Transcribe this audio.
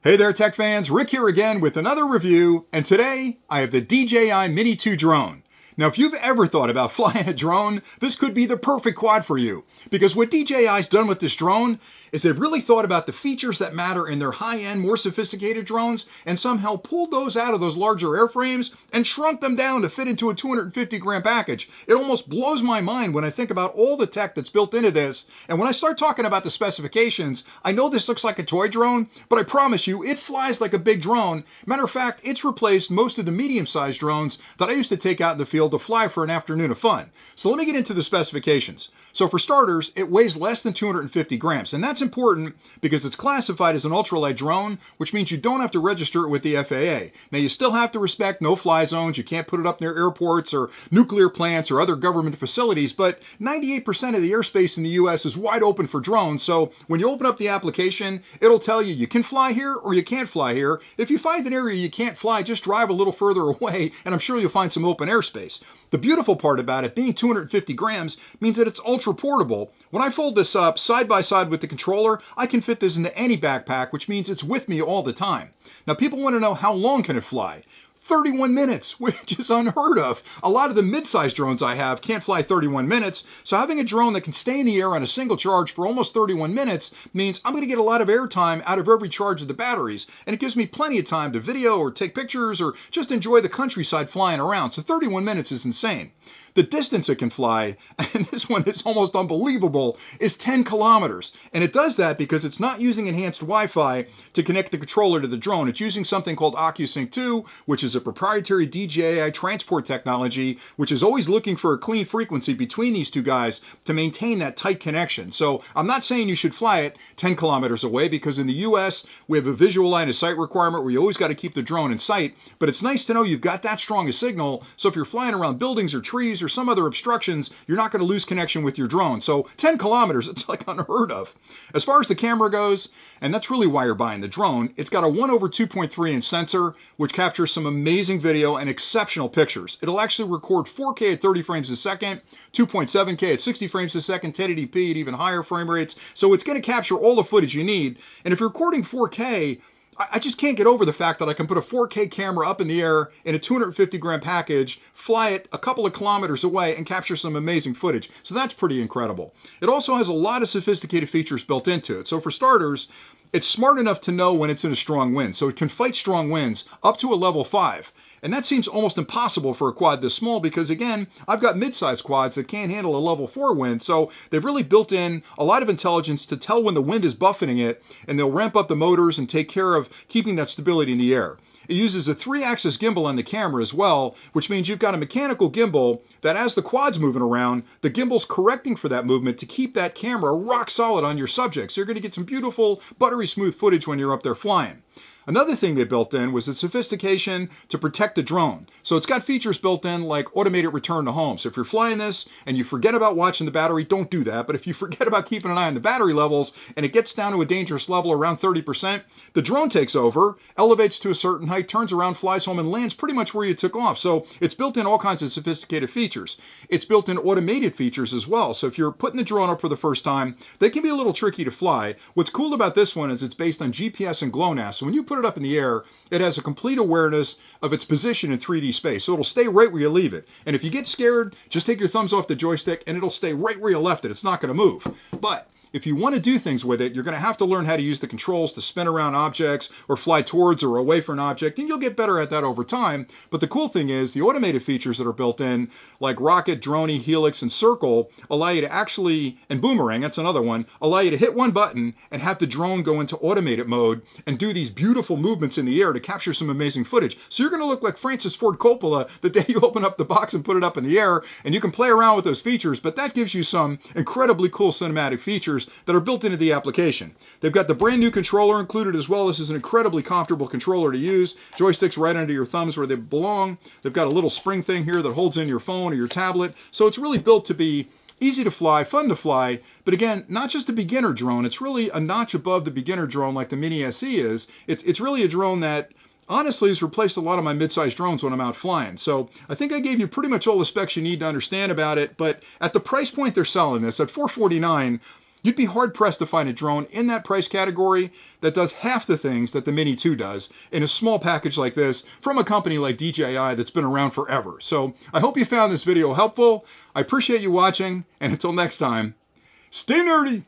Hey there tech fans, Rick here again with another review, and today I have the DJI Mini 2 drone. Now if you've ever thought about flying a drone, this could be the perfect quad for you, because what DJI's done with this drone is they've really thought about the features that matter in their high-end, more sophisticated drones, and somehow pulled those out of those larger airframes and shrunk them down to fit into a 250-gram package. It almost blows my mind when I think about all the tech that's built into this, and when I start talking about the specifications, I know this looks like a toy drone, but I promise you, it flies like a big drone. Matter of fact, it's replaced most of the medium-sized drones that I used to take out in the field to fly for an afternoon of fun. So let me get into the specifications. So for starters, it weighs less than 250 grams, and that's important because it's classified as an ultralight drone, which means you don't have to register it with the FAA. Now you still have to respect no-fly zones, you can't put it up near airports or nuclear plants or other government facilities, but 98% of the airspace in the US is wide open for drones, so when you open up the application, it'll tell you you can fly here or you can't fly here. If you find an area you can't fly, just drive a little further away, and I'm sure you'll find some open airspace. The beautiful part about it being 250 grams means that it's ultra portable. When I fold this up side by side with the controller, I can fit this into any backpack, which means it's with me all the time. Now people want to know how long can it fly? 31 minutes, which is unheard of. A lot of the mid-sized drones I have can't fly 31 minutes, so having a drone that can stay in the air on a single charge for almost 31 minutes means I'm going to get a lot of air time out of every charge of the batteries, and it gives me plenty of time to video or take pictures or just enjoy the countryside flying around, so 31 minutes is insane. The distance it can fly, and this one is almost unbelievable, is 10 kilometers. And it does that because it's not using enhanced Wi-Fi to connect the controller to the drone. It's using something called OcuSync 2, which is a proprietary DJI transport technology, which is always looking for a clean frequency between these two guys to maintain that tight connection. So I'm not saying you should fly it 10 kilometers away, because in the US, we have a visual line of sight requirement where you always got to keep the drone in sight. But it's nice to know you've got that strong a signal, so if you're flying around buildings or trees or some other obstructions, you're not going to lose connection with your drone. So 10 kilometers, it's like unheard of. As far as the camera goes, and that's really why you're buying the drone, it's got a 1/2.3 inch sensor, which captures some amazing video and exceptional pictures. It'll actually record 4K at 30 frames a second, 2.7K at 60 frames a second, 1080p at even higher frame rates. So it's going to capture all the footage you need. And if you're recording 4K, I just can't get over the fact that I can put a 4K camera up in the air in a 250 gram package, fly it a couple of kilometers away, and capture some amazing footage. So that's pretty incredible. It also has a lot of sophisticated features built into it. So for starters, it's smart enough to know when it's in a strong wind. So it can fight strong winds up to a level 5. And that seems almost impossible for a quad this small because, again, I've got mid-sized quads that can't handle a level 4 wind, so they've really built in a lot of intelligence to tell when the wind is buffeting it, and they'll ramp up the motors and take care of keeping that stability in the air. It uses a 3-axis gimbal on the camera as well, which means you've got a mechanical gimbal that, as the quad's moving around, the gimbal's correcting for that movement to keep that camera rock solid on your subject. So you're going to get some beautiful, buttery smooth footage when you're up there flying. Another thing they built in was the sophistication to protect the drone. So it's got features built in like automated return to home. So if you're flying this and you forget about watching the battery, don't do that. But if you forget about keeping an eye on the battery levels and it gets down to a dangerous level around 30%, the drone takes over, elevates to a certain height, turns around, flies home, and lands pretty much where you took off. So it's built in all kinds of sophisticated features. It's built in automated features as well. So if you're putting the drone up for the first time, they can be a little tricky to fly. What's cool about this one is it's based on GPS and GLONASS. So when you put it up in the air, it has a complete awareness of its position in 3D space. So it'll stay right where you leave it. And if you get scared, just take your thumbs off the joystick and it'll stay right where you left it. It's not going to move. But if you want to do things with it, you're going to have to learn how to use the controls to spin around objects or fly towards or away from an object, and you'll get better at that over time. But the cool thing is the automated features that are built in, like rocket, droney, helix, and circle, allow you to actually, and boomerang, that's another one, allow you to hit one button and have the drone go into automated mode and do these beautiful movements in the air to capture some amazing footage. So you're going to look like Francis Ford Coppola the day you open up the box and put it up in the air, and you can play around with those features, but that gives you some incredibly cool cinematic features that are built into the application. They've got the brand new controller included as well. This is an incredibly comfortable controller to use. Joysticks right under your thumbs where they belong. They've got a little spring thing here that holds in your phone or your tablet. So it's really built to be easy to fly, fun to fly, but again, not just a beginner drone. It's really a notch above the beginner drone like the Mini SE is. It's really a drone that honestly has replaced a lot of my mid-sized drones when I'm out flying. So I think I gave you pretty much all the specs you need to understand about it, but at the price point they're selling this, at $449, You'd be hard-pressed to find a drone in that price category that does half the things that the Mini 2 does in a small package like this from a company like DJI that's been around forever. So I hope you found this video helpful. I appreciate you watching, and until next time, stay nerdy!